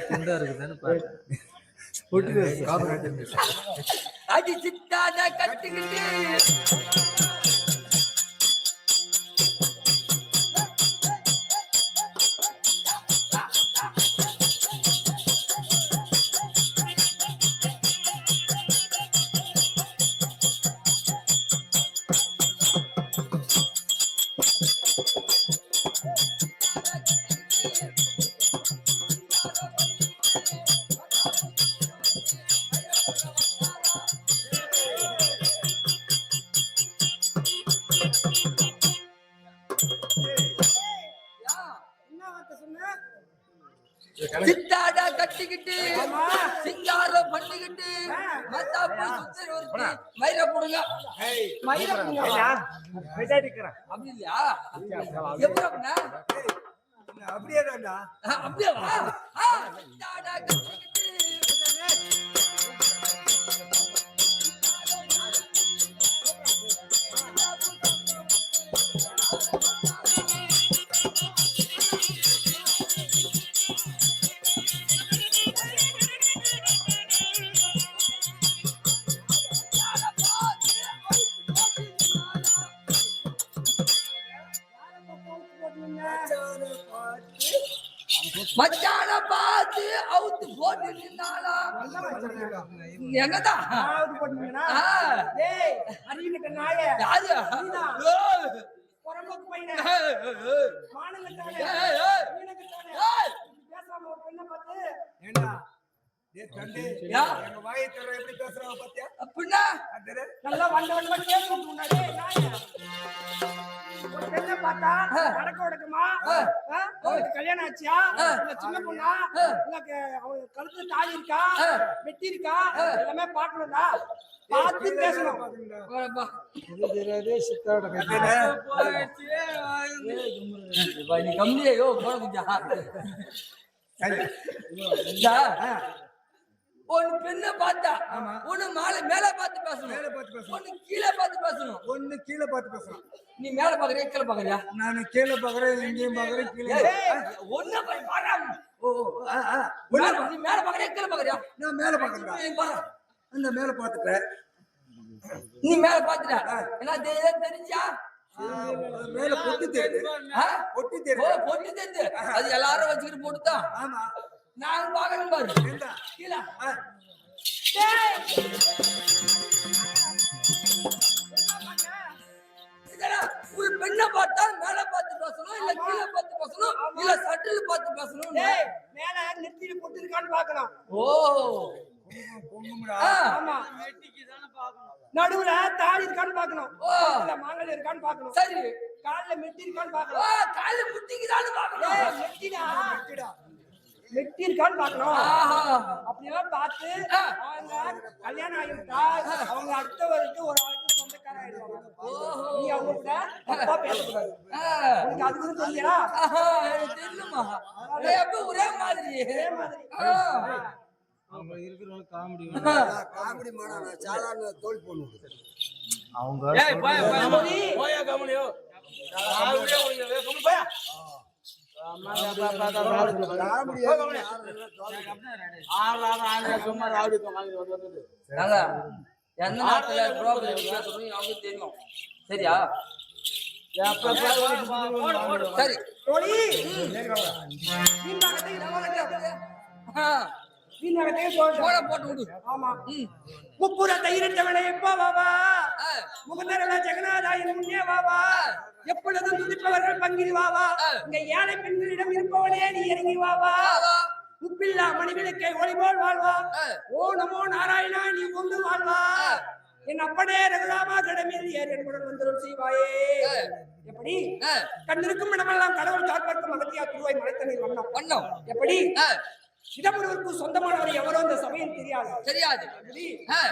துண்டா இருக்குதான்னு பாரு அடி சித்தாத கட்டிக்கிட்டு சித்தாடா கட்டிக்கிட்டு சிங்காரம் பண்ணிக்கிட்டு மத்தாப்பு சுத்தர் ஒருத்தி மயிர போடுங்க அப்படி இல்லையா எப்படி அப்படின்னா அப்படியே தான்டா அப்படியே வா சித்தாடா கட்டிக்கிட்டு மச்சான பார்த்து அவுத்து போட்டு நின்னாலா எங்கதான் அப்படின்னா நல்லா வந்த பார்த்தா நடக்க உடக்குமா கல்யாணம் ஆச்சியா இல்ல சின்ன பொண்ணா இல்ல கழுத்து தாலி இருக்கா வெட்டி இருக்கா எல்லாமே பாக்கணும்டா பார்த்து பேசணும் நீ கம்மியோ போன ஒன்னு பெண்ணை பார்த்தா ஒண்ணு மேல பார்த்து பேசணும் ஒண்ணு கீழே பார்த்து பேசணும் ஒண்ணு கீழே பார்த்து பேசணும் நீ மேல பாக்குறியா கீழே பாக்குறியா நான் கீழே பாக்குறேன் இங்கேயும் பாக்குறேன் கீழே ஒண்ணு போய் பாரு நீ மேல பாக்குறியா கீழே பாக்குறியா நான் மேல பாக்குறேன் அந்த மேல பாத்துட்டேன் நீ மேல பாத்துட்ட என்ன தெரிஞ்சா மேல பொட்டி தெரியுது பொட்டி தெரியுது பொட்டி தெரியுது அது எல்லாரும் வச்சுக்கிட்டு போட்டுதான் ஆமா நான் பாக்கணும் பாரு கீழே ஒரு பெண்ணை பார்த்தா மேல பார்த்து பேசணும் இல்ல கீழே பார்த்து பேசணும் இல்ல சட்டில் பார்த்து பேசணும் மேல நெத்தியில பொட்டு இருக்கான்னு பாக்கணும் ஆமா நடுவுல தாலி இருக்கான்னு பாக்கணும் மாங்கல் இருக்கான்னு பாக்கணும் சரி கால்ல மெட்டி இருக்கான்னு பாக்கணும் கால்ல முட்டிக்குதான்னு பாக்கணும் மெட்டி இருக்கான்னு பாக்கணும் அப்படியெல்லாம் பார்த்து அவங்க கல்யாணம் ஆகிட்டா அவங்க அடுத்தவருக்கு ஒரு ஆளுக்கு சொந்தக்காரன் ஆயிடுவாங்க நீ அவங்க கூட தப்பா பேசக்கூடாது உனக்கு அது கூட தெரியா தெரியுமா ஒரே மாதிரி அவங்க இருக்கிறவங்க காமெடி காமெடி மாடான சாலான தோல் போடணும் அவங்க போயா கமலியோ எந்த நாட்டுல அவங்களுக்கு தெரியும் சரியா சரி போட்டு விடு ஆமா முப்புற தைரிட்டவளை எப்போ வாவா முகந்தரல ஜெகநாதாயின் முன்னே வாவா எப்பொழுதும் துதிப்பவர்கள் பங்கிரி வாவா இங்க ஏழை பெண்களிடம் இருப்பவளே நீ இறங்கி வாவா உப்பில்லா மணிவிளக்கை ஒளிபோல் வாழ்வா ஓ நமோ நாராயணா நீ கொண்டு வாழ்வா என் அப்பனே ரகுராமா கடமையில் ஏர் என்புடன் வந்துடும் செய்வாயே எப்படி கண்ணிருக்கும் இடமெல்லாம் கடவுள் காப்பாற்றும் அகத்தியா குருவாய் மலைத்தனை வண்ணம் எப்படி இடமுறைக்கு சொந்தமானவர் எவரோ இந்த சபையில் தெரியாது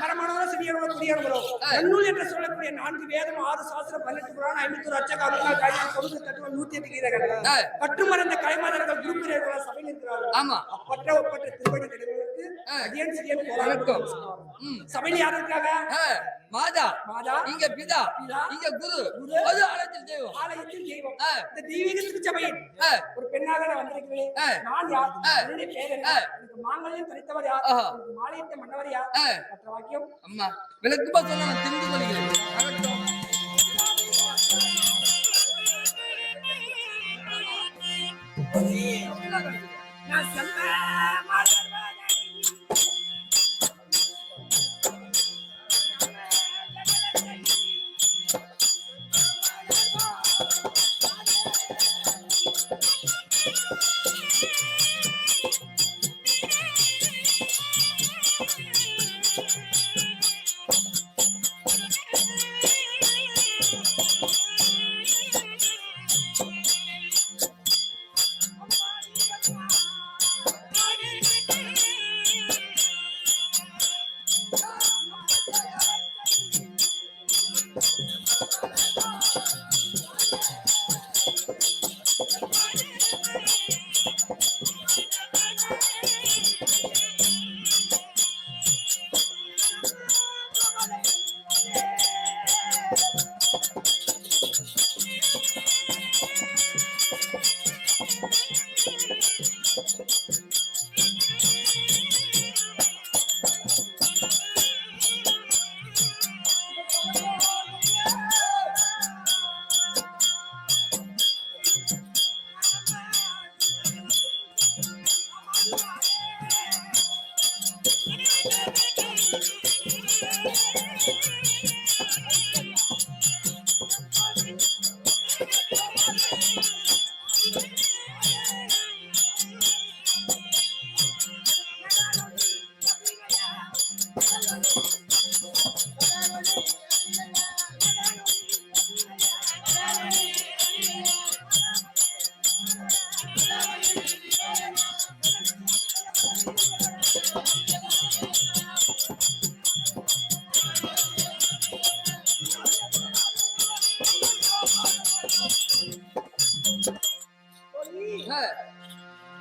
மரமானவரோ சிறியவரோ புதியவரோ நன்னூல் என்று சொல்லக்கூடிய 4 வேதம் 6 சாஸ்திரம் 18 புராணம் 500 அச்சகாரங்கள் காரியம் கொண்டு தத்துவம் 108 கீதைகள் கற்றுமறந்த கலைமாதர்கள் குருப்பிரியர்கள் சபையில் இருக்கிறார்கள் ஆமா அப்பற்ற ஒப்பற்ற திருப்பதி கிடைவதற்கு அடியன் சிறியன் போராட்டம் சபையில் யார் இருக்காங்க மாதா இங்க பிதா இங்க குரு அது ஆலயத்தில் தெய்வம் இந்த தெய்வீக திருச்சபையில் ஒரு பெண்ணாக நான் வந்திருக்கிறேன் நான் யார் என்னுடைய பேர் என்ன எனக்கு மாங்கல்யம் தரித்தவர் யார் எனக்கு மாலையத்தை மன்னவர் யார் மற்ற வாக்கியம் அம்மா விளக்குமா சொன்ன நான் தெரிந்து கொள்கிறேன் நான் செல்ல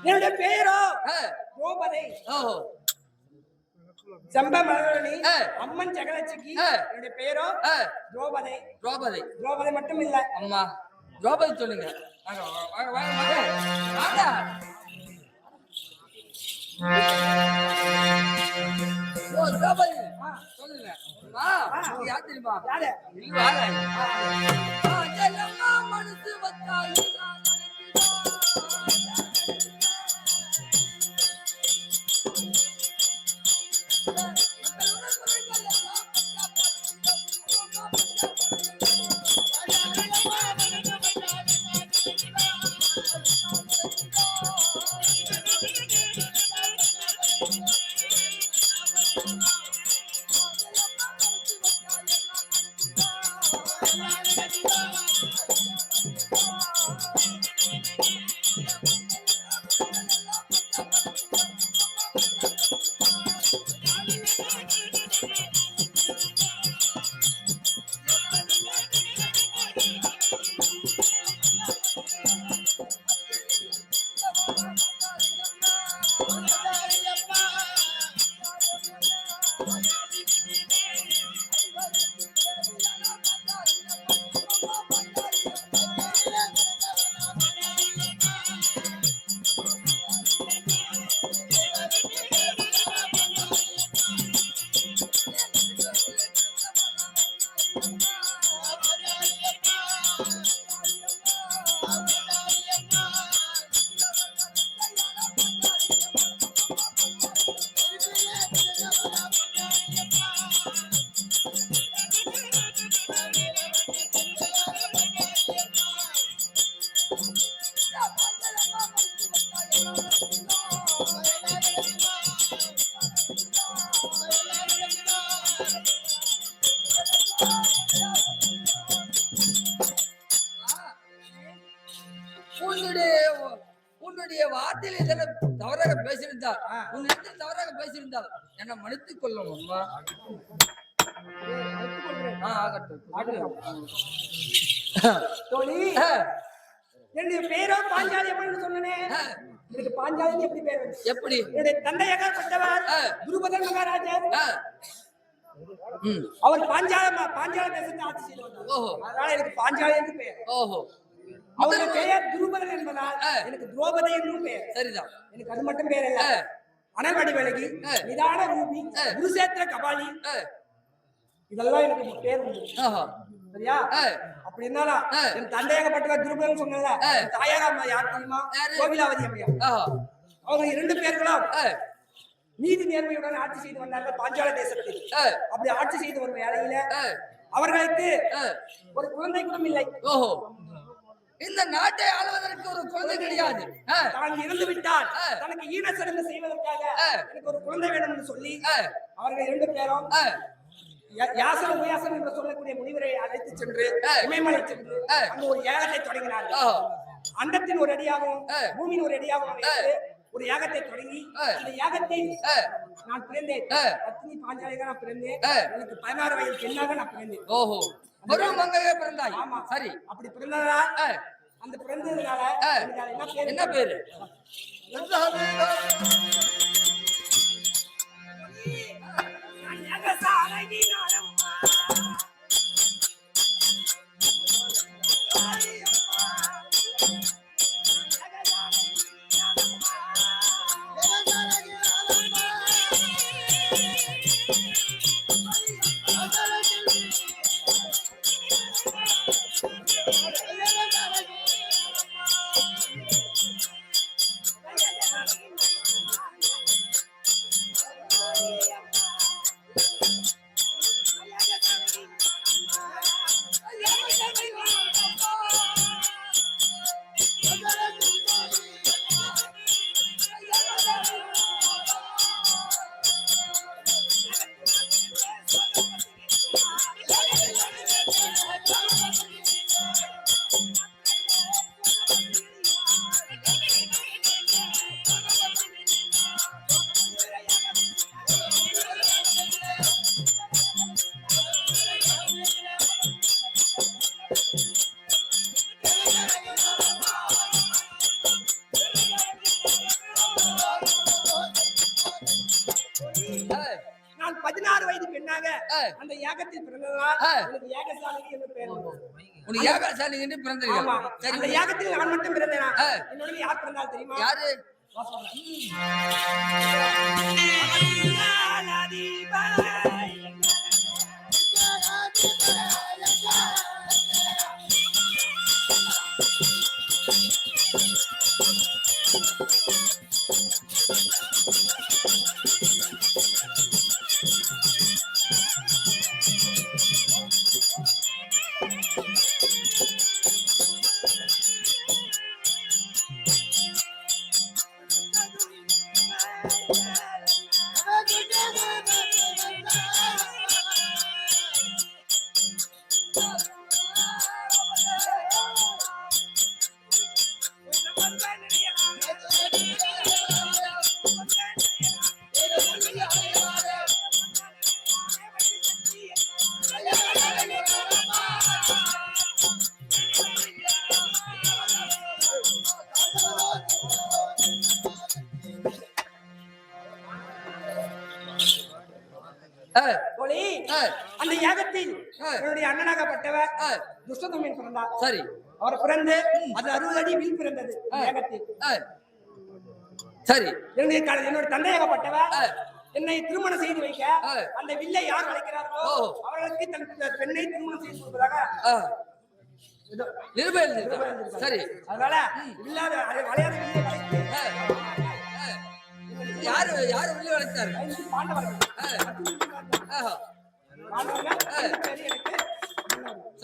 என்னுடைய பெயரோ திரௌபதி. ஓஹோ செம்ப மலரணி அம்மன் ஜெகலட்சுமி. என்னுடைய பெயரோ திரௌபதி. திரௌபதி. திரௌபதி மட்டும் இல்ல அம்மா திரௌபதி சொல்லுங்க. வாங்க வாங்க வாங்க வாங்க. ஓ திரௌபதி சொல்லுங்க. யார் தெரியுமா? யாரு? மனசு வச்சாயி உன்னுடைய வார்த்தையில் எதனா தவறாக பேசியிருந்தால் உன்னிடத்தில் தவறாக பேசியிருந்தால் என்னை மன்னித்துக் கொள்ளும் அம்மா. தோழி என்னுடைய பேரோ பாஞ்சாலி அம்மன் சொன்னேன். எனக்கு பாஞ்சாலி எப்படி பேர் வந்து? எப்படி? என்னுடைய தந்தையாக பட்டவர் துருபதன் மகாராஜர். அவர் பாஞ்சால தேசத்தை ஆட்சி செய்து வந்தார். ஓஹோ. அதனால எனக்கு பாஞ்சாலி என்று பெயர். ஓஹோ. அவருடைய பெயர் துருபதன் என்பதால் எனக்கு திரௌபதி என்றும் பெயர். சரிதான். எனக்கு அது மட்டும் பேர் இல்ல. அனல்வடி விலகி நிதான ரூபி குருசேத்திர கபாலி இதெல்லாம் எனக்கு பேர் உண்டு. சரியா? அப்படி இருந்தாலும் என் தந்தையாகப்பட்டவர் துருபதன் சொன்னல தாயாரா யார் தெரியுமா? கோவிலாவதி அம்மையார். அவங்க இரண்டு பேர்களும் நீதி நேர்மையுடன் ஆட்சி செய்து வந்தார்கள் பாஞ்சால தேசத்தில். அப்படி ஆட்சி செய்து வரும் வேளையில அவர்களுக்கு ஒரு குழந்தை கூட இல்லை. ஓஹோ. இந்த நாட்டை ஆளுவதற்கு ஒரு குழந்தை கிடையாது. தான் இறந்து விட்டால் தனக்கு ஈன சடங்கு செய்வதற்காக எனக்கு ஒரு குழந்தை வேண்டும் என்று சொல்லி அவர்கள் இரண்டு பேரும் யாசன உயாசனம் என்று சொல்லக்கூடிய முனிவரை அழைத்து சென்று இமயமலை சென்று அங்கு ஒரு யாகத்தை தொடங்கினார்கள். அண்டத்தின் ஒரு அடியாகவும் பூமியின் ஒரு அடியாகவும் ஒரு யாகத்தை தொடங்கி அந்த யாகத்தில் நான் பிறந்தேன். பத்னி பாஞ்சாலியாக நான் பிறந்தேன். எனக்கு 16 வயது பெண்ணாக நான் பிறந்தேன். ஓஹோ. ஒரு மங்கையாக பிறந்தாய். ஆமா. சரி. அப்படி பிறந்ததால அந்த பிறந்ததுனால என்ன பேரு? நான் 16 வயது பெண்ணாக ஏய். அந்த யாகத்தில் பிறந்ததால் ஏய். எனக்கு யாகசாலை என்று பெயர் வந்தது. உனக்கு யாகசாலை என்று ஆமா. பிறந்திருக்க சரி அந்த யாகத்தில் நான் மட்டும் பிறந்தேனா? ஏய். என்னோட யார் பிறந்தால் தெரியுமா? யாரு ஏய், தோழி, ஏய், அந்த யாகத்தில் ஏய். என்னுடைய அண்ணனாகப்பட்டவர் ஏய், துஷ்டதூமன் பிறந்தார். சரி அவர் பிறந்து அது 60 அடி வில் பிறந்தது ஏய். யாகத்தில். ஏய், சரி என்னுடைய தந்தையாகப்பட்டவர் ஏய், என்னை திருமணம் செய்து வைக்க ஏய். அந்த வில்லை யார் வளைக்கிறார்களோ ஓ. அவர்களுக்கு தன் பெண்ணை திருமணம் செய்து கொடுப்பதாக இதோ, நிருபம் எழுதியிருக்க சரி அதனால வில்லாத வளையாத வில்லை வளைத்து ஏய், ஏய். யாரு யாரு உள்ளே வளைத்தாரு ஐந்து பாண்டவர்கள் ஏய், ஆஹா, பாண்டவர்கள் ஏய். ஐந்து பேர் எனக்கு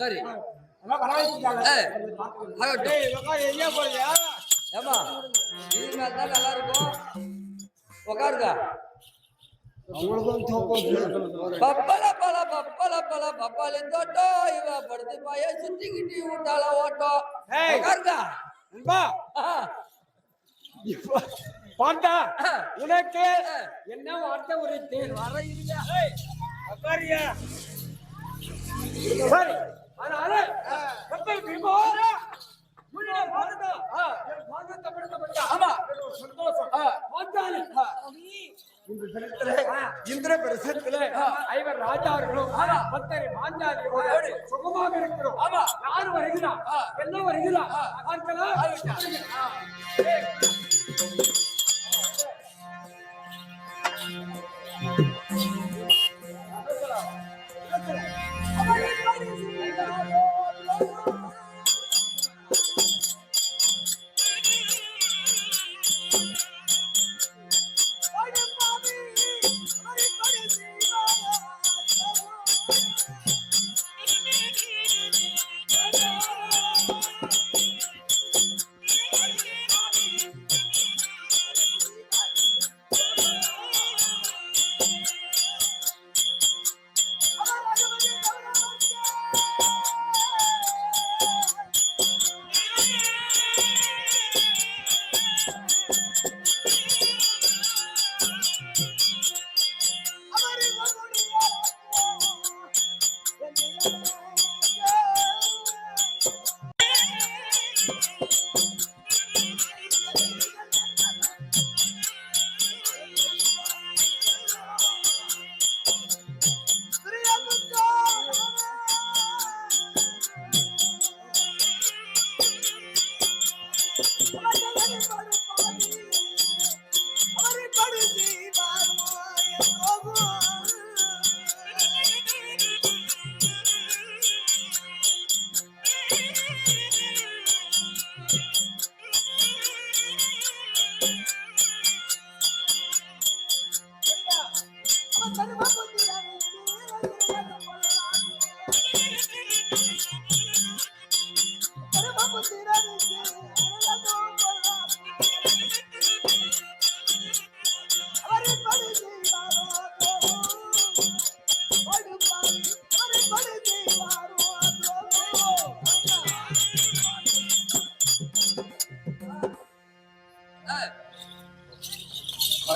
சரி அதெல்லாம் வரவழைச்சிருக்காங்க. ஏய். ஆகட்டும் எங்க போறியா? ஏமா இது மேல தான் நல்லா இருக்கும் உட்காருங்க அவங்களுக்கும் தூக்கம் பப்பல பல பப்பல பல பப்பாளி தோட்டோ இவ படுத்து பாய சுத்திக்கிட்டு விட்டால ஓட்டோ ஏய். உட்காருங்க நண்பா, இப்ப பாண்டா உனக்கு என்ன வார்த்தை உரைத்தேன் வர இல்லையா? உட்காரியா? சரி, அதனால கப்பல் விமானம் உன்னுடைய பாரதா என் பாரதத்தை படுத்தப்பட்டா. ஆமா, சந்தோஷம். பாண்டாளி, இந்திர பிரசத்திலே ஐவர் ராஜார்களும் பத்தரை பாஞ்சாலியோடு சுகமாக இருக்கிறோம். ஆமா, யார் வருகிறா? என்ன வருகிறா? பார்க்கலாம்.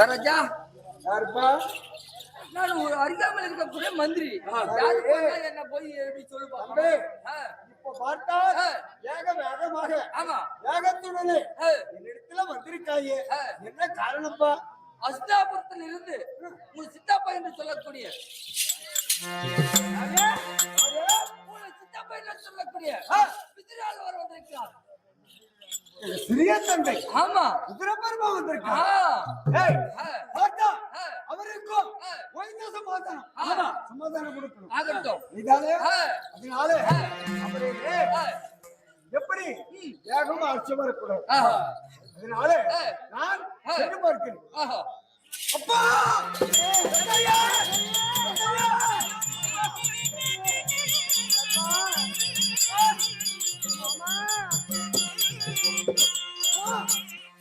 ராஜா யாருப்பா? நான் ஒரு அருகாமல் இருக்கக்கூடிய மந்திரி யாரு போனா என்ன போய் எப்படி சொல்லுப்பா தம்பி, இப்ப பார்த்தால் ஆ. வேகமாக ஆமா வேகத்துடனே ஆ. என்னிடத்துல வந்திருக்காயே என்ன காரணப்பா? அஸ்தாபுரத்தில் இருந்து உங்க சித்தப்பா என்று சொல்லக்கூடிய உங்க சித்தப்பா என்று சொல்லக்கூடிய பிதிரால் அவர் வந்திருக்கிறார். சிறிய தந்தை ஆமா உதிரபர்மா ஆ. வந்திருக்கா? ஏய், ஆ. பார்த்தா ஆ. அவருக்கும் ஆ. ஓய்ந்த சமாதானம் ஆமா. சமாதானம் கொடுக்கணும். ஆகட்டும் இதாலே ஆ. அதனால அவரே ஆ. எப்படி வேகமா அடிச்சு வரக்கூடாது. ஆ. அதனால ஆ. நான் ஆ. சென்று பார்க்கிறேன். ஆஹா. அப்பா வெங்கையா! வெங்கையா!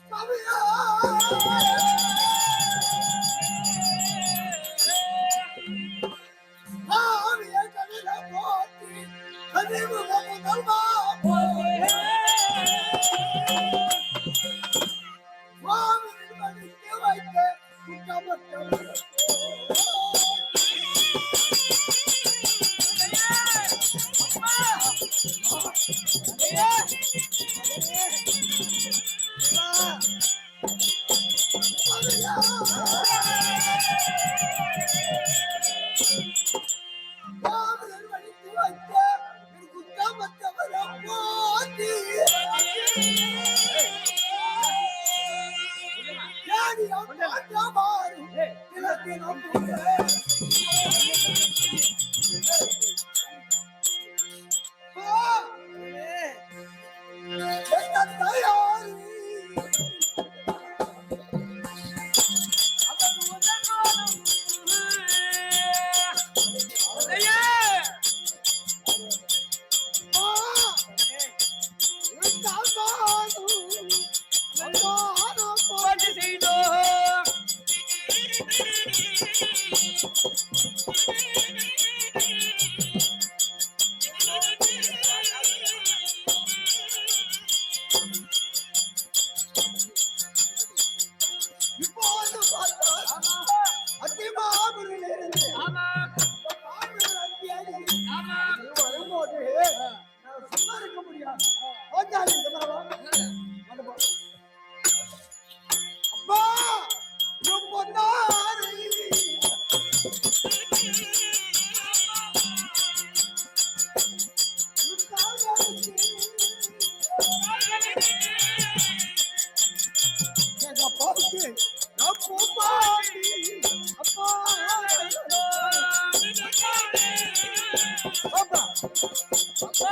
சாமியா! சாமியே கவித போற்றி கதிமுக முதல்வா போற்றி சுவாமியின் மடிக்கு வைத்த குற்றமற்றவர்களுக்கு சுவாமியின் மடிக்கு வைத்த குற்றமற்றவர்களுக்கு போற்றி இப்போது பார்த்தால் அத்திமாபுரிலிருந்து வரும்போது நான் சும்மா இருக்க முடியாது. ஓஞ்சாலி, இந்த மாதிரி வா. வந்து போ. அப்பா என் பொன்னாரு எங்க அப்பாவுக்கு நான் போப்பாடி அப்பா அப்பா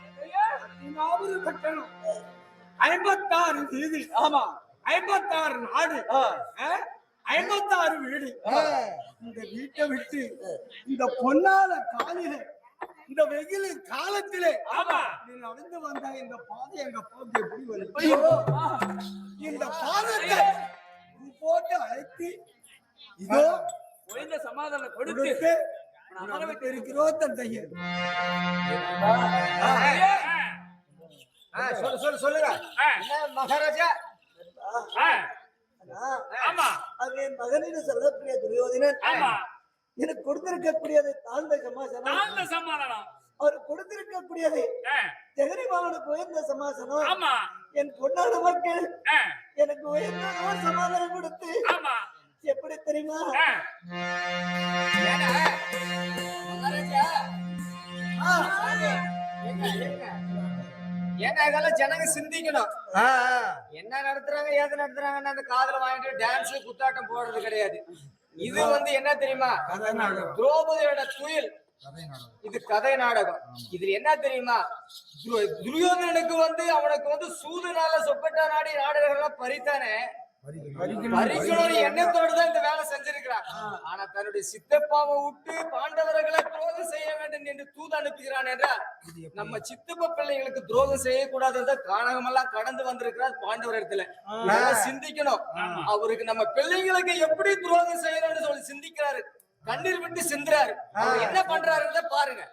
பதினாறு கட்டணம் 56 வீதி. ஆமா 56 நாடு. 56 வீடு. இந்த வீட்டை விட்டு இந்த பொன்னால காலில இந்த வெயில் காலத்திலே நீ நடந்து வந்தா இந்த பாதை எங்க போட்டு எப்படி வரும்? இந்த பாதத்தை போட்டு அழைத்து இதோ ஒழுங்க சமாதானம் கொடுத்து இருக்கிறோம் தந்தையே. சொல்லுங்க மகாராஜா. ஆமா அது என் மகனின் சொல்லக்கூடிய துரியோதனன் ஆமா எனக்கு கொடுத்திருக்கக்கூடியது தாழ்ந்த சமாதானம். அவர் கொடுத்திருக்கக்கூடியது ஜெகரி மகனுக்கு உயர்ந்த சமாதானம். ஆமா என் பொன்னான மக்கள் எனக்கு உயர்ந்த ஒரு சமாதானம் கொடுத்து ஆமா எப்படி தெரியுமா? ஏன்னா இதெல்லாம் ஜனங்க சிந்திக்கணும். என்ன நடத்துறாங்க ஏது நடத்துறாங்கன்னு அந்த காதுல வாங்கிட்டு டான்ஸ் குத்தாட்டம் போடுறது கிடையாது. இது என்ன தெரியுமா? திரௌபதியோட துயில். இது கதை நாடகம். இதுல என்ன தெரியுமா? துரியோதனனுக்கு அவனுக்கு சூதுனால சொப்பட்டா நாடி நாடகங்கள்லாம் பறித்தானே பறிக்கணும் எண்ணத்தோடு தான் இந்த வேலை செஞ்சிருக்கிறான். ஆனா தன்னுடைய சித்தப்பாவை விட்டு பாண்டவர்களை துரோகம் செய்ய வேண்டும் என்று தூது அனுப்புகிறான் என்றால் நம்ம சித்தப்பா பிள்ளைங்களுக்கு துரோகம் செய்யக்கூடாது கானகம் எல்லாம் கடந்து வந்திருக்கிறார் பாண்டவர் இடத்துல. சிந்திக்கணும். அவருக்கு நம்ம பிள்ளைங்களுக்கு எப்படி துரோகம் செய்யணும்னு சொல்லி சிந்திக்கிறாரு. கண்ணீர் விட்டு சிந்துறாரு. அவர் என்ன பண்றாருன்றத பாருங்க.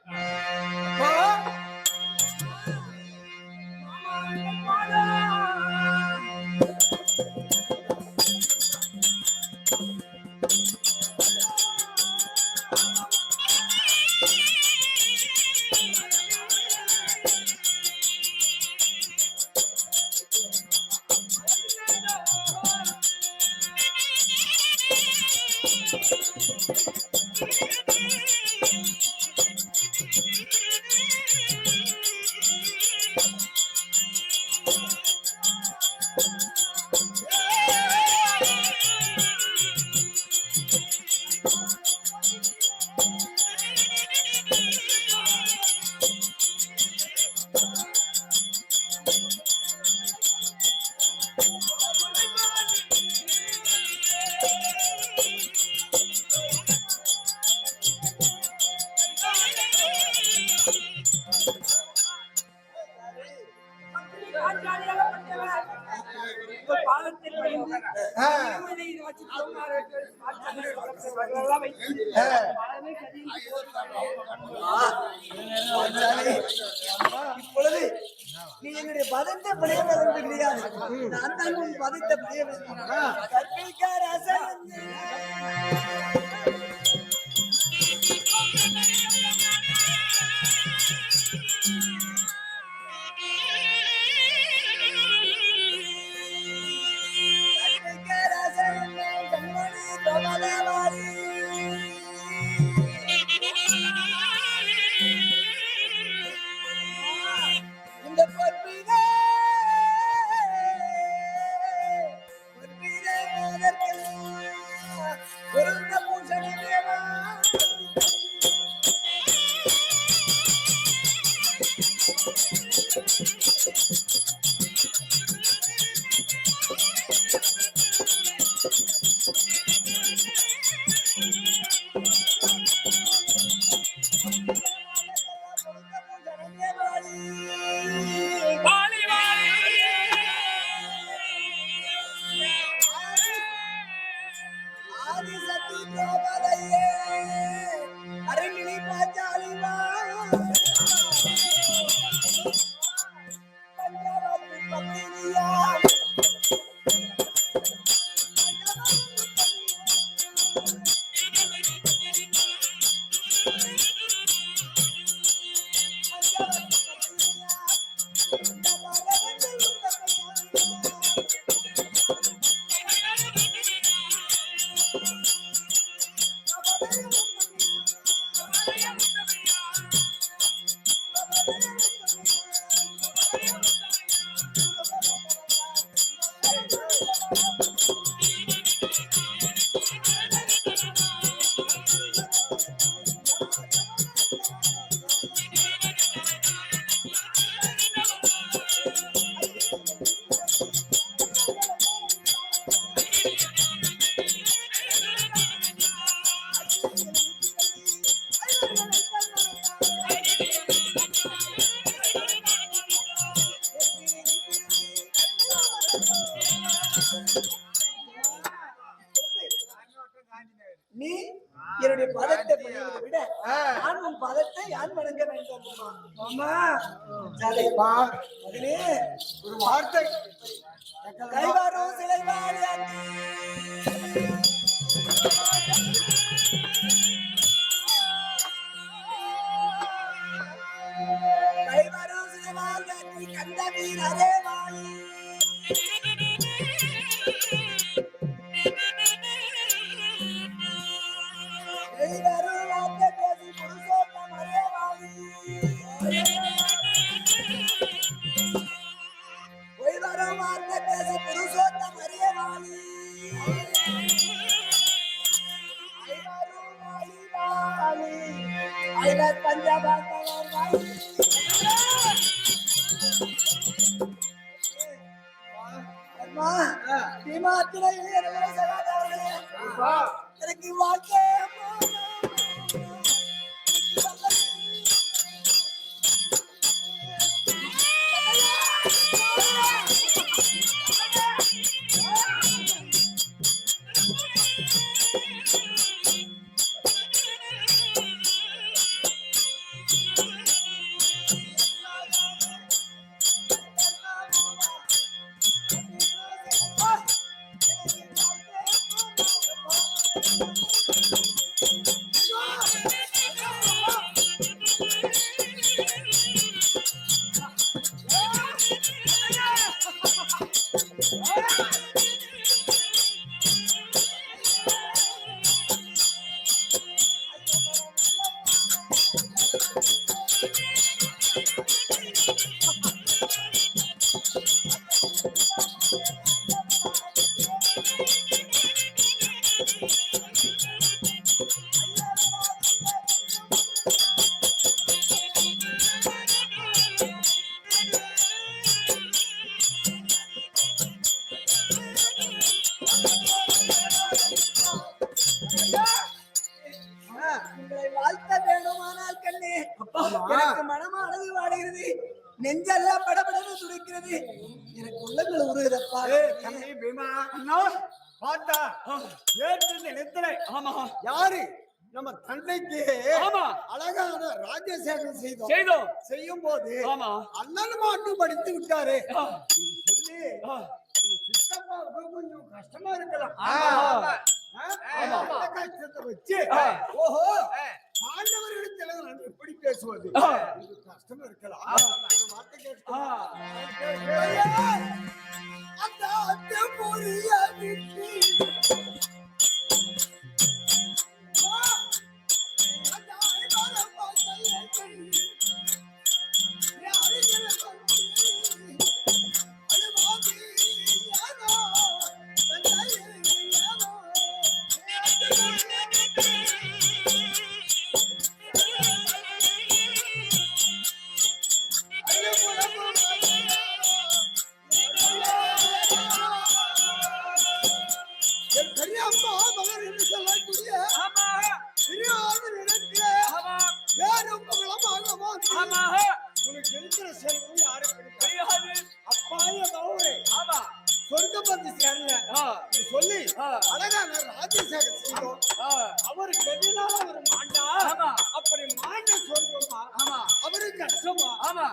இப்பொழுது நீ என்னுடைய பதத்தை படைய கிடையாது. நான் தான் உன் பதத்தை படைய இந்த நீ என்னுடைய பதத்தை பணிவதை விட நான் உன் பதத்தை யார் வணங்க வேண்டும் அம்மா சரிப்பா மகனே ஒரு வார்த்தை கைவாரோ சிலைவாடி கைவாரோ சிலைவாடி கண்ட வீரரே வாழி எனக்கு வாழ்க்கை உங்களை வாழ்த்த வேண்டுமானால் கண்ணே எனக்கு மனமானது வாடுகிறது, நெஞ்செல்லாம் படபடன்னு துடிக்கிறது, எனக்கு உள்ளங்கள் உருகுதப்பா. தம்பி பீமா அண்ணா பார்த்தா ஏற்று நினைத்தனை. ஆமா யாரு நம்ம தந்தைக்கு அழகான ராஜசேகரம் செய்தோம். செய்யும் போது அண்ணன் மாட்டு படித்து விட்டாரு சொல்லி கொஞ்சம் கஷ்டமா இருக்கலாம். கஷ்டத்தை வச்சு ஓஹோ பாண்டவர்களிடத்தில் நான் எப்படி பேசுவது கஷ்டமா இருக்கலாம். ஒரு வார்த்தை கேட்கலாம். சொல்லி அழகான ராஜசேகர் செய்தோம். அவருக்கு எதிராக ஒரு மாண்டா அப்படி மாண்ட சொல்றோமா ஆமா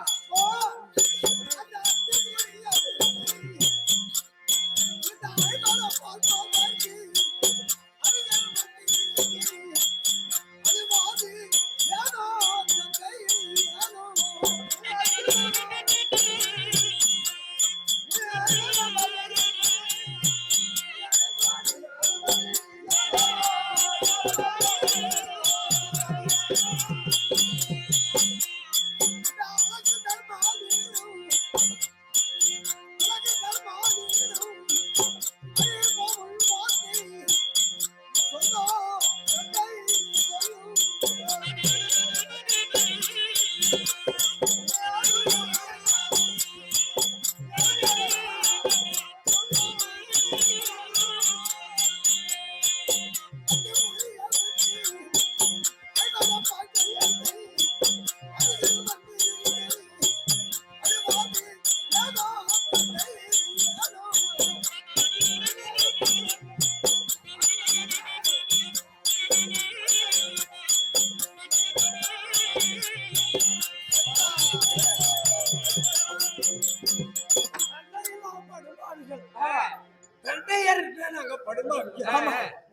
நாங்க படுவோம்.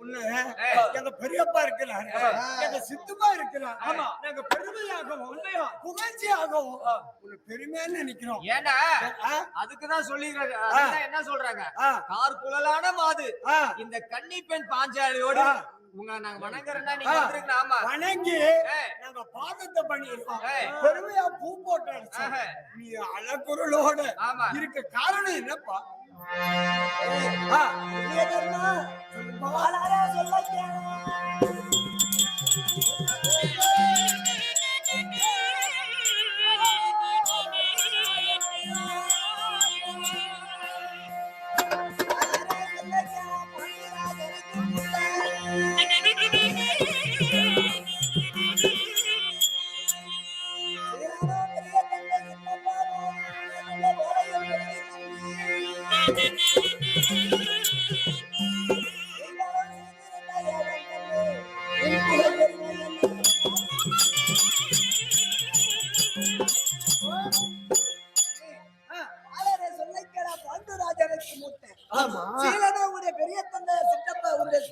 உன்னை எங்க பெரியப்பா இருக்கிறாரு, எங்க சித்தப்பா இருக்கிறார். நாங்க பெருமையாகவும் புகழ்ச்சியாகவும் உன்னை பெருமைன்னு நினைக்கிறோம். ஏண்டா அதுக்குதான் சொல்லிடுறாங்க. என்ன சொல்றாங்க? கார் குழலான மாது இந்த கன்னி பெண் பாஞ்சாலியோடு உங்களை நாங்க வணங்குறோம்னா நீங்க வந்திருக்கீங்க. ஆமா, வணங்கி நாங்க பாதத்தை பண்ணிருக்கோம். பெருமையா பூ போட்டு அடிச்சோம். நீ அழகுருளோட இருக்க காரணம் என்னப்பா?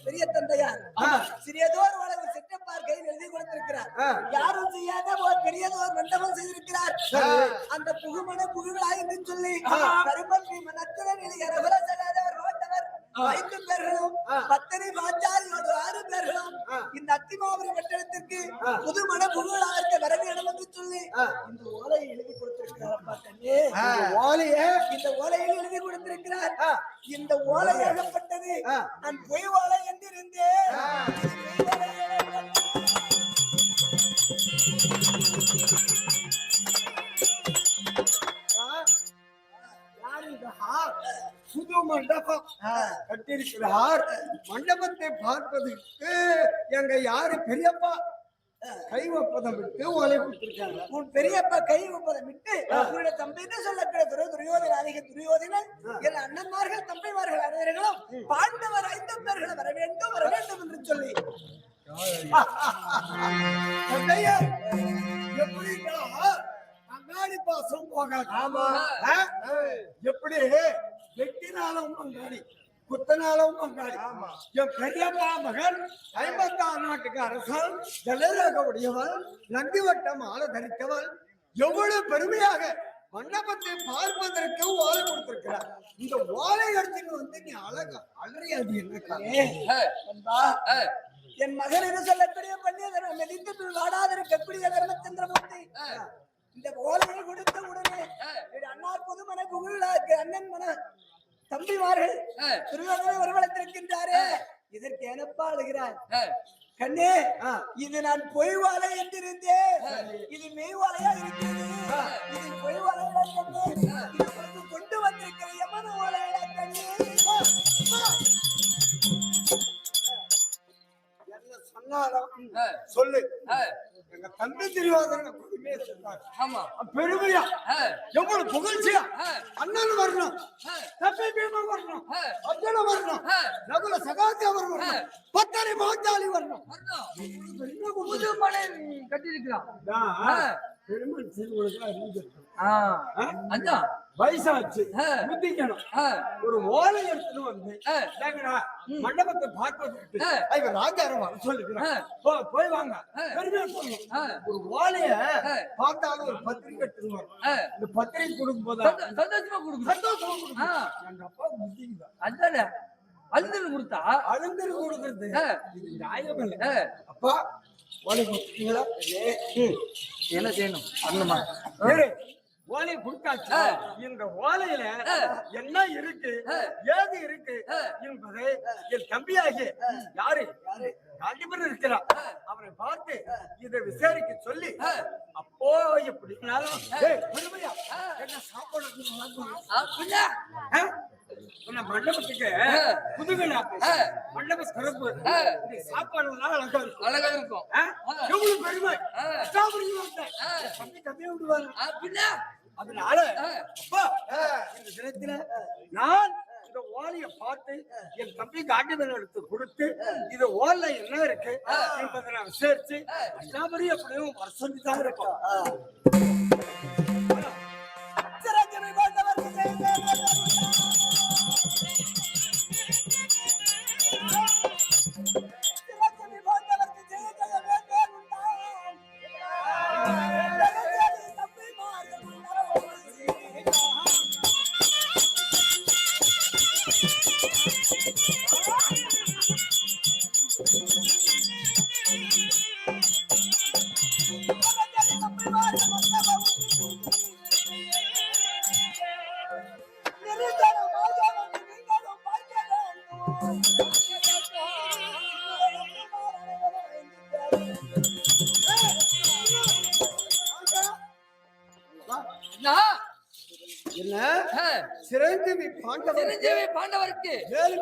பெரிய தந்தையார் சிறியதோர் வளவு சிற்றப்பார் கையில் எழுதி கொடுத்திருக்கிறார். யாரும் செய்யாத ஒரு பெரியதோர் மண்டபம் செய்திருக்கிறார். அந்த புகுமன புகுகளாய் என்று சொல்லி கருமன்றி மனத்துடன் ரோட்டவர் 5 பேர்களும் பத்தனை பாஞ்சாலியோடு 6 பேர்களும் இந்த அத்திமாவரி பட்டணத்திற்கு புதுமண புகழாக வர வேண்டும் என்று சொல்லி இந்த ஓலையை எழுதி கொடுத்திருக்கிறார். இந்த ஓலையில் எழுதி கொடுத்திருக்கிறார். இந்த ஓலை எழுதப்பட்டது நான் பொய் ஓலை என்றிருந்தேன். புது மண்டபம் கட்டிருக்கிறார். மண்டபத்தை பார்ப்பதற்கு எங்க யாரு பெரியப்பா கை ஒப்பதம் விட்டு ஓலை கொடுத்திருக்காங்க. உன் பெரியப்பா கை ஒப்பதம் விட்டு உன்னுடைய தம்பின்னு சொல்லக்கூடிய துரியோதனன் என் அண்ணன்மார்கள் தம்பிமார்கள் அனைவர்களும் பாண்டவர் 5 பேர்களை வர வேண்டும் என்று சொல்லி அங்காடி பாசம் போகாது. எப்படி வெட்டினாலும் அங்காடி குத்தனாலும் அங்காடி. என் பெரியப்பா மகன் 56 நாட்டுக்கு அரசன் ஜலரக உடையவன் நந்தி வட்டம் ஆள தரித்தவன் எவ்வளவு பெருமையாக மண்டபத்தை பார்ப்பதற்கு ஓலை கொடுத்திருக்கிறார். இந்த ஓலை எடுத்துட்டு வந்து நீ அழகா அலறியாது என்ன? என் மகன் என்று சொல்லக்கூடிய பள்ளியதரம் மெதித்து வாடாதிருக்கக்கூடிய தர்மச்சந்திரமூர்த்தி இந்த ஓலையை கொடுத்த உடனே அண்ணார் பொதுமன புகழாக்கு அண்ணன் மன தம்பிமார்கள் துரியோதனை வரவழைத்திருக்கின்றாரே, இதற்கு எனப்பா அழுகிறார்? கண்ணே, இது நான் பொய் வாழை என்றிருந்தேன். இது மெய் வாழையா இருக்கிறது. இது பொய் வாழையா கொண்டு வந்திருக்கிற எமன ஓலையா கண்ணே? என்ன சொன்னாலும் சொல்லு. எங்க தம்பி துரியோதனை பெருமையா எவ்வளவு புகழ்ச்சியா அண்ணன் வரணும், தம்பி பீமன் வரணும், அர்ஜுனன் வரணும், நகுல சகாதேவர் வரணும், பத்தரை பாஞ்சாலி வரணும். புது மனை கட்டிருக்கிறான். பெருமாள் திருவுலக அறிஞ்சிருக்கணும். அதான் வயசாச்சு ஆ. புத்திக்கணும். ஆ, ஒரு ஓலை எடுத்துட்டு வந்து ஆ, ஏங்கடா, மண்டபத்தை பார்ப்பதற்கு ஆ. இவர் ராஜாரம் வர சொல்லுகிறார். போய் வாங்க. ஆ. பெருமையா சொல்லணும். ஆ. ஒரு ஓலைய ஆ. பார்த்தாலும் ஒரு பத்திரிக்கை எடுத்துட்டு வரும். ஆ. இந்த பத்திரிக்கை கொடுக்கும் போது சந்தோஷமா கொடுக்கணும். சந்தோஷமா கொடுக்கும். ஆ. எங்க அப்பா புத்திக்குதான் அதானே அழுந்தல் கொடுத்தா அழுந்தரு கொடுக்குறது ஆ. இது நியாயம் இல்லை. ஆ, அப்பா ஓலை கொடுத்தீங்களா? என்ன செய்யணும் அண்ணமா சரி, ஓலையை கொடுத்தாச்சு. ஆ. இந்த ஓலையில ஆ. என்ன இருக்கு ஏது இருக்கு என்பதை என் தம்பியாகிய யாரு காண்டிபர் இருக்கிறார் அவரை பார்த்து இதை விசாரிக்க சொல்லி அப்போ எப்படினாலும் பெருமையா என்ன சாப்பாடு அப்படின்னா உன்னை மண்டபத்துக்கு புதுகலா மண்டப சிறப்பு சாப்பாடு அழகா இருக்கும். அழகா இருக்கும். எவ்வளவு பெருமை தம்பி கதையை விடுவாரு. அப்படின்னா அதனால அப்பா இந்த தினத்துல நான் இந்த ஓலையை பார்த்து என் தம்பி காண்டிபன் எடுத்து கொடுத்து இது ஓலைல என்ன இருக்கு என்பதை நான் விசாரிச்சு அஷ்டாபரி அப்படியும் வர சொல்லிதான் இருக்கோம். என்ன சிரஞ்சீவி பாண்டவருக்கு மேல்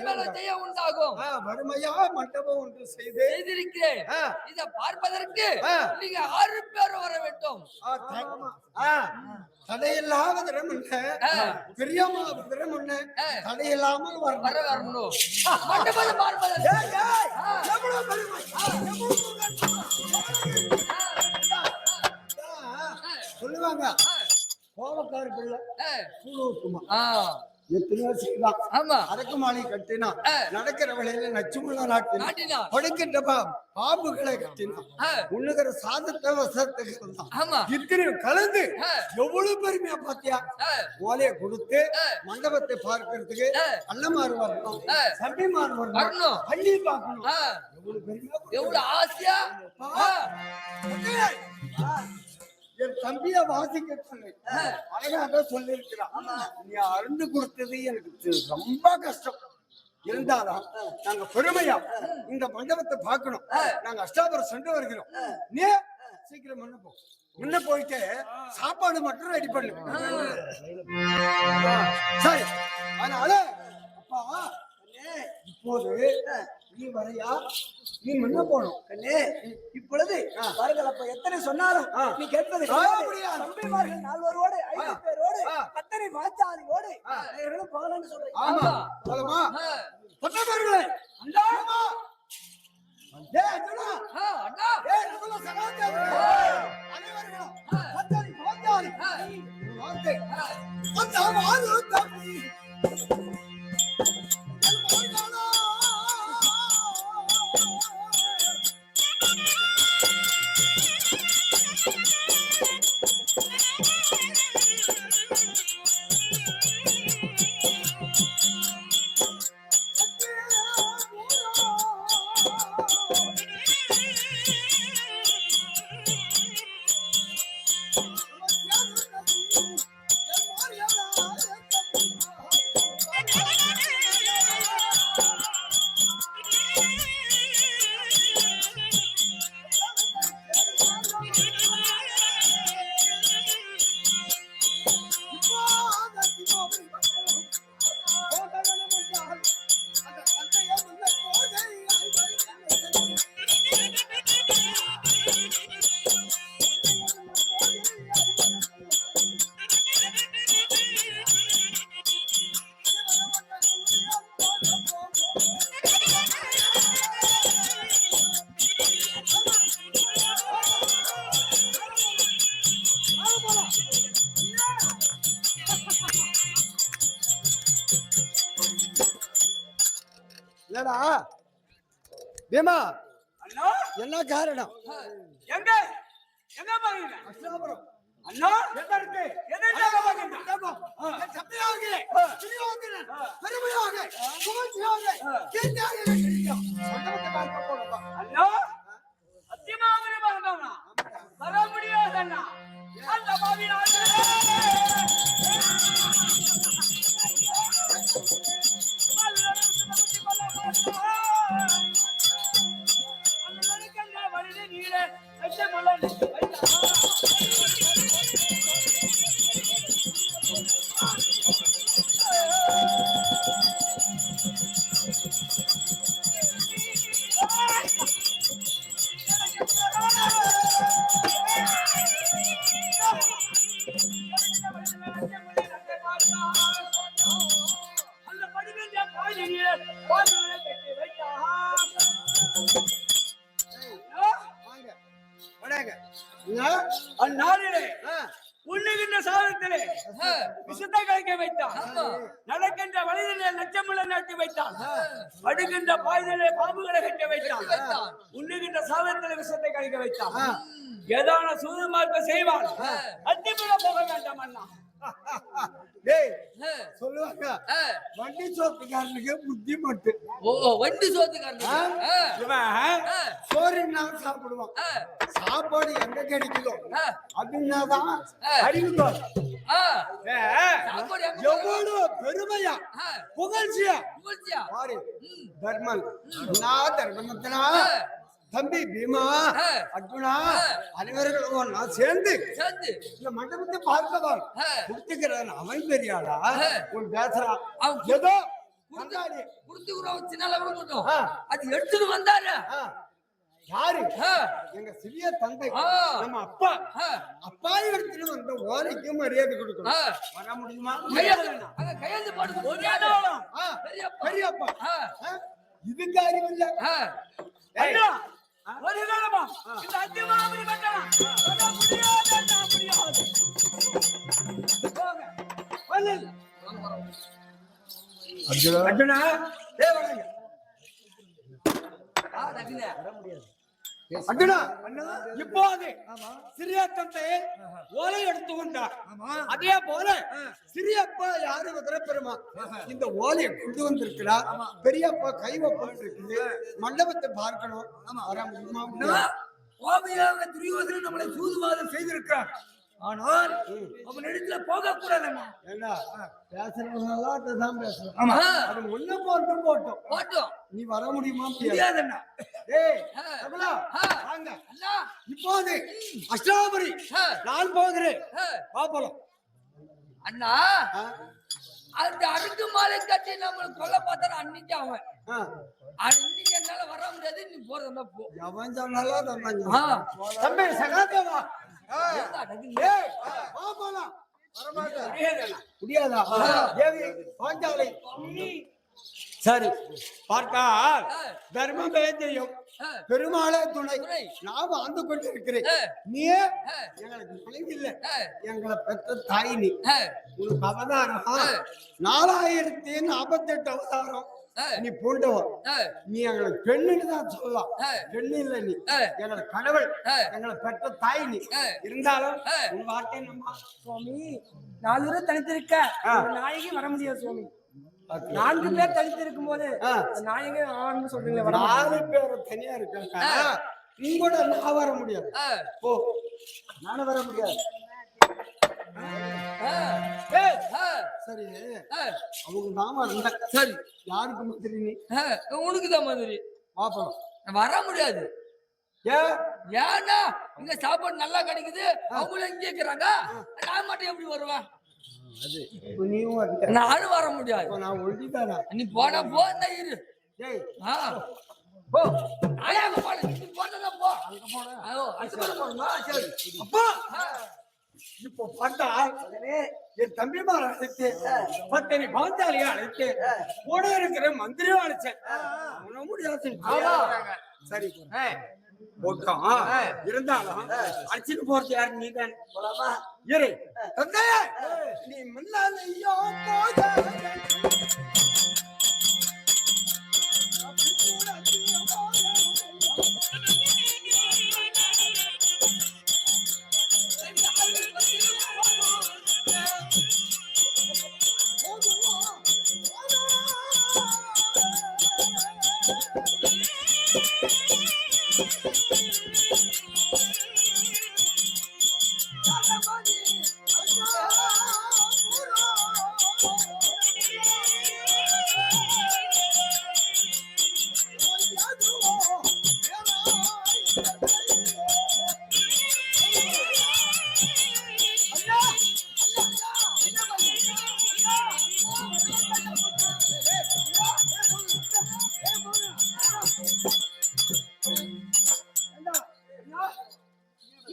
மேல் ஜெய உண்டாகும். வறுமையா மண்டபம் ஒன்று செய்திருக்கிறேன். இதை பார்ப்பதற்கு நீங்க 6 பேர் வர வேண்டும். தடையில்லாத பிரியமாவதிடம் ஒண்ணு தடையில்லாமல் வரணும். மண்டபத்தை பார்ப்பதற்கு சொல்லுவாங்க கோபக்கார பிள்ளை ஆமா அரக்கு மாலை கட்டினா நடக்கிற வேளையில நச்சுமுள்ள நாட்டினா படுக்கின்ற பாம்புகளை கட்டினா உண்ணுகிற சாதத்தை வசத்துக்கு ஆமா இத்தனை கலந்து எவ்வளவு பெருமையா பாத்தியா ஓலைய கொடுத்து மண்டபத்தை பார்க்கறதுக்கு அண்ணமாறு வரணும் சம்பிமாறு வரணும் பள்ளி பார்க்கணும் எவ்வளவு பெருமையா எவ்வளவு ஆசையா என் தம்பிய வாசிக்க சொல்லி அழகாக சொல்லி இருக்கிறான். நீ அருந்து கொடுத்தது எனக்கு ரொம்ப கஷ்டம் இருந்தாலும் நாங்க பெருமையா இந்த மண்டபத்தை பார்க்கணும். நாங்க அஷ்டாபுரம் சென்று வருகிறோம். நீ சீக்கிரம் முன்ன போயிட்டு சாப்பாடு மட்டும் ரெடி பண்ணு. சரி, அதனால அப்பா இப்போது நீ வரையா நீ முன்ன போகணும் கண்ணே. இப்பொழுது பாருங்கள், அப்ப எத்தனை சொன்னாலும் நீ கேட்பது தம்பிமார்கள் 4 5 பேரோடு அத்தனை வாச்சாரியோடு போகலான்னு சொல்றேன். ஆமா போலமா சொன்னவர்களே அண்ணா ஏ அண்ணா அண்ணா ஏ நம்ம சகாதேவரே அனைவரும் வாச்சாரி வாச்சாரி வார்த்தை அந்த வாது தம்பி என்னடா பீமா அண்ணா என்ன காரணம்? எங்க எங்க பாருங்க அஸ்லாபுரம் அண்ணா எங்க இருக்கு? எதற்காக பாருங்க என் தம்பியாக, சிறியோங்க, பெருமையாக, புகழ்ச்சியாக, கீர்த்தியாக எனக்கு தெரியும். மண்டபத்தை பார்க்க போகணும்பா. அண்ணா சத்தியமாகவே பாருங்க வர முடியாது அண்ணா அந்த பாவி அந்த படிக்கின்ற பாதிரியே பாதிரியை கட்டி வைத்தான். வாங்க, வணங்க. அந்நாளிலே உண்ணுகின்ற சாதத்திலே விஷத்தை கலக்க வைத்தான். நடக்கின்ற வழியிலே லட்சமுள்ள நாட்டி வைத்தான். படுகின்ற பாய்தலே பாம்புகளை கட்ட வைத்தான். உண்ணுகின்ற சாதத்திலே விஷத்தை கலக்க வைத்தான். ஏதான சூதுமார்க்க செய்வான். அத்திபுர போக வேண்டாம் அண்ணா. டேய் சொல்லுவாங்க வண்டி சோத்துக்காரனுக்கு புத்தி மட்டும். வண்டி சோத்துக்காரன் இவன் சோறுன்னா சாப்பிடுவான். சாப்பாடு எங்க கிடைக்குதோ அப்படின்னாதான் அறிவுதான். எவ்வளவு பெருமையா புகழ்ச்சியா பாரு. தர்மன் தர்மத்தினா தம்பி பீமா அர்ஜுனா அனைவர்களும் ஒன்னா சேர்ந்து இந்த மண்டபத்தை பார்க்கதான் கொடுத்துக்கிறான். அவன் பெரியாளா உன் பேசுறான். ஏதோ அது எடுத்துட்டு வந்தாரு. யாரு? எங்க சிறிய தந்தை நம்ம அப்பா. அப்பா எடுத்துட்டு வந்த ஓலைக்கு மரியாதை கொடுக்கணும். வர முடியுமா? கையெழுத்து போட்டு பெரியப்பா இதுக்கு அறிவில்லை. அண்ணா ஒரு காலமா இந்த அத்திமாமணி மண்டலம் வர முடியாது அண்ணா, முடியாது. போங்க வந்து அர்ஜுனா அர்ஜுனா இப்போது சிறிய தந்தை ஓலை எடுத்து கொண்டார். அதே போல சிறியப்பா யாரு பெருமா இந்த ஓலையை கொண்டு வந்திருக்கிறார். பெரியப்பா கைவப்பம் இருக்குது. மண்டபத்தை பார்க்கணும். வர முடியுமா? கோபையாக துரியோதனன் நம்மளை சூதுவாதம் செய்திருக்கிறார். ஆனால் அவன் இடத்துல போக கூடாதுண்ணா. ஏண்டா பேசுறவங்கதான் பேசுறோம். அது முன்ன போட்டோம். நீ வர முடியுமா? முடியாதுண்ணா. இப்போது அஷ்டாபுரி நான் போகிறேன். பாப்பலாம் அண்ணா. அந்த அடுக்கு மாலை கட்டி நம்ம கொல்ல பார்த்தா அன்னைக்கு அவன் அன்னைக்கு என்னால வர முடியாது. நீ போறதா போ. எவன் சொன்னாலும் தம்பி சகாதேவா முடியாதா? தேவி பாஞ்சாலை சரி பார்த்தால் தர்மம் தெரியும். பெருமாளே துணை. நான் வாழ்ந்து கொண்டிருக்கிறேன். நீ எங்களுக்கு மனைவி இல்லை. எங்களை பெற்ற தாய் நீ. உனக்கு அவதாரம் 4048 அவதாரம் நீ பூண்டவன். நீ எங்களுக்கு பெண்ணுன்னு தான் சொல்லலாம். பெண்ணு இல்லை நீ. எங்களை கடவுள். எங்களை பெற்ற தாய் நீ. இருந்தாலும் உன் வார்த்தை நம்ம சுவாமி 4 பேர் தனித்திருக்க நாயகி வர முடியாது சுவாமி. 4 பேர் தனித்திருக்கும் போது நாயகி ஆரம்பம் சொல்றீங்களா? 4 பேர் தனியா இருக்காங்க. நீ கூட நான் வர முடியாது. ஓ நானும் வர முடியாது. சரி அவங்க நாம சரி யாருக்கு மந்திரி? நீ உனக்குதான் மாதிரி பாப்போம். வர முடியாது. ஏன்னா இங்க சாப்பாடு நல்லா கிடைக்குது. அவங்களும் இங்கே இருக்கிறாங்க. நான் மட்டும் எப்படி வருவேன்? நானும் வர முடியாது. நான் ஒண்டிதானா? நீ போனா போன இரு. போ அங்க போன. நீ போனதா போ. அங்க போன அது போறமா? சரி அப்பா இப்போ பார்த்தா என் தம்பிமார் அழைத்து பத்தனை பாஞ்சாலியை அழைத்து கூட இருக்கிற மந்திரியும் அழைச்சேன். முடியாது. சரி போட்டோம். இருந்தாலும் அழைச்சிட்டு போறது யாரு? நீ தான் இரு. நீ முன்னாலேயோ போத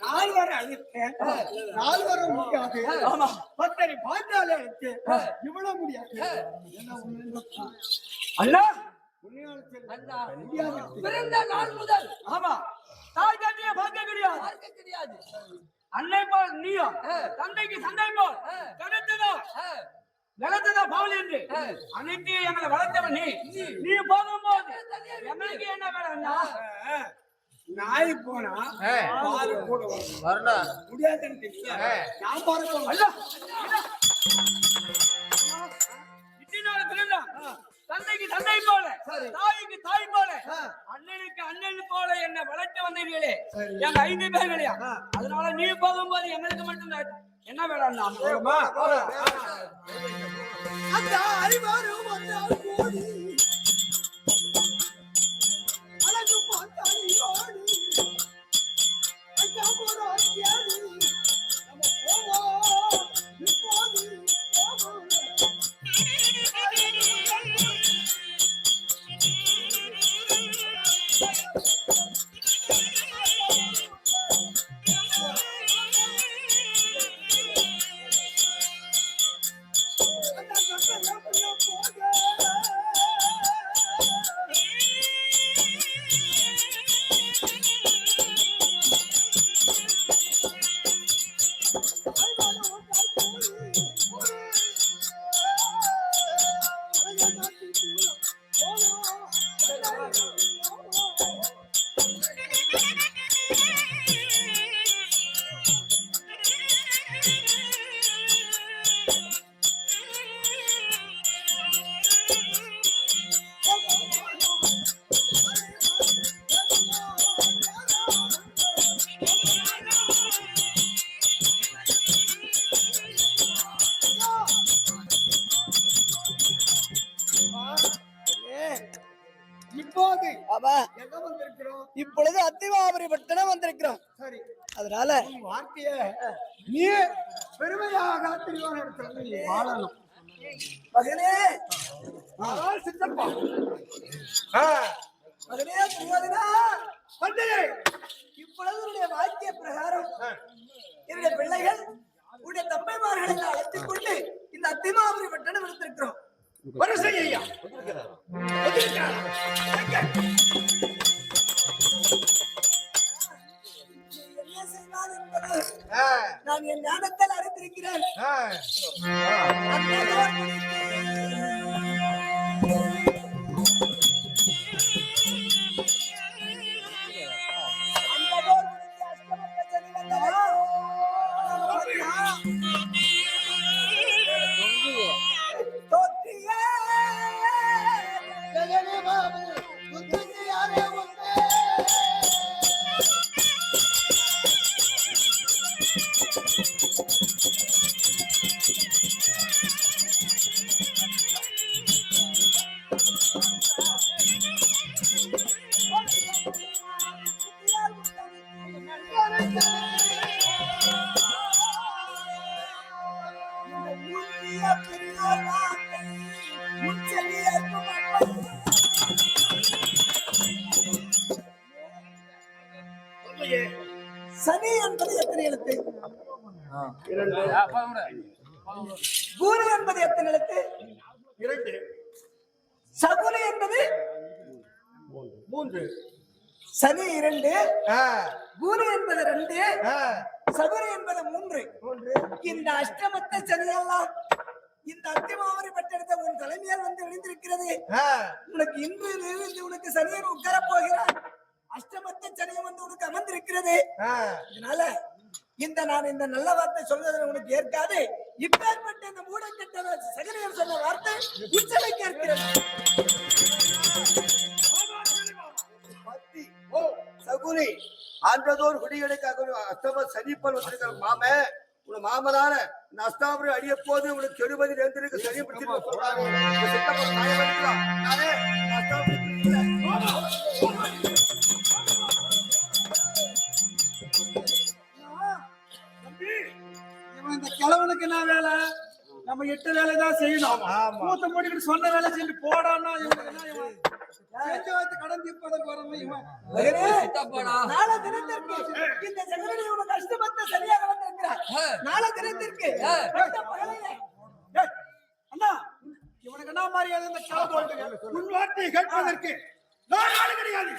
நால்வரை அழைத்தேன். நால்வரை முடியாது. பத்தரை பாஞ்சாலை அழைத்தேன். இவ்வளவு முடியாது. அண்ணா அண்ணா முடியாது. பிறந்த நாள் முதல் ஆமா தாய் தந்தைய பார்க்க கிடையாது. பார்க்க கிடையாது. அன்னை போல் நீயும் தந்தைக்கு தந்தை போல் கிடைத்ததோ நிலத்ததா பாவல் என்று அனைத்து எங்களை வளர்த்தவன் நீ போகும்போது எங்களுக்கு என்ன வேலைன்னா நாய் போனா பால் கூட வரணும் முடியாதுன்னு நான் பாருங்க இட்டினால பிறந்தா தந்தைக்கு தந்தை போல தாய்க்கு தாய் போல அண்ணனுக்கு அண்ணன் போல என்ன வளர்த்து வந்தீர்களே எங்க 5 பேர்களையா அதனால நீ போகும்போது எங்களுக்கு மட்டும் என்ன வேலைன்னா அந்த அறிவாரும் வந்தால் கோடி அழகு பார்த்தால் ஓடி அஞ்சா போற ஆக்கியாடி நம்ம போவோம் இப்போது போவோம். இப்போது எங்க வந்திருக்கிறோம்? இப்பொழுது அத்திமாபுரி பட்டணம் வந்திருக்கிறோம். சரி, அதனால உன் வார்த்தைய நீ பெருமையாக திருவாரூரத்துல நீ வாழணும். மகனே ஆனால் சித்தப்பா மகனே திருவாதினா வந்தே இப்பொழுது உன்னுடைய வாக்கிய பிரகாரம் என்னுடைய பிள்ளைகள் உன்னுடைய தம்பைமார்களை அழைத்துக் கொண்டு இந்த அத்திமாபுரி பட்டணம் எடுத்திருக்கிறோம். வரிசை ஐயா என்ன செய்வார் என்பது நான் என் ஞானத்தால் அறிந்திருக்கிறேன். அந்த போர் முடிந்து அஷ்டமத்த சனி வந்ததோ. தோற்றியே சனி என்பது எத்தனை எழுத்து? குரு என்பது எத்தனை எழுத்து? 2 சகுனி என்பது 3 சனி 2, குரு என்பது 2, சகுனி என்பது 3. இந்த அஷ்டமத்த சனி எல்லாம் இந்த அத்திமாவரி பட்டெடுத்த உன் தலைமையால் வந்து விழுந்திருக்கிறது. உனக்கு இன்று உனக்கு சனியன் உட்காரப் போகிறான். அஷ்டமத்த சனியம் வந்து உனக்கு அமர்ந்திருக்கிறது. இதனால நான் இந்த நல்ல வார்த்தை சொல்வதில் உனக்கு ஏற்காது. இப்பேற்பட்ட இந்த மூடக்கட்ட சகனியம் சொன்ன வார்த்தை இச்சலை கேட்கிறது. சகுனி ஆண்டதோர் குடிகளுக்காக அஷ்டம சனிப்பல் வந்திருக்கிற மாமே உன மாமனார இந்த அஸ்தாபுரி அடிய போது உனக்கு கெடுபதி நேர்ந்திருக்கு சனி பிடிச்சிருக்க சொல்றாங்க. நானே இந்த கிழவனுக்கு என்ன வேலை? நம்ம 8 வேலை தான் செய்யணும். மூத்த மூடிக்கிட்டு சொன்ன வேலை செஞ்சு போடான்னா கடன் தீர்ப்பதற்கு வரணும் இவன். நாளை தினத்திற்கு இந்த சகனியை உனக்கு அஷ்டமத்த சரியாக வந்திருக்கிறார். நாளை தினத்திற்கு அண்ணா இவனுக்கு என்ன மாதிரி இந்த கிழவன் உன் வார்த்தையை கேட்பதற்கு நான் ஆளு கிடையாது.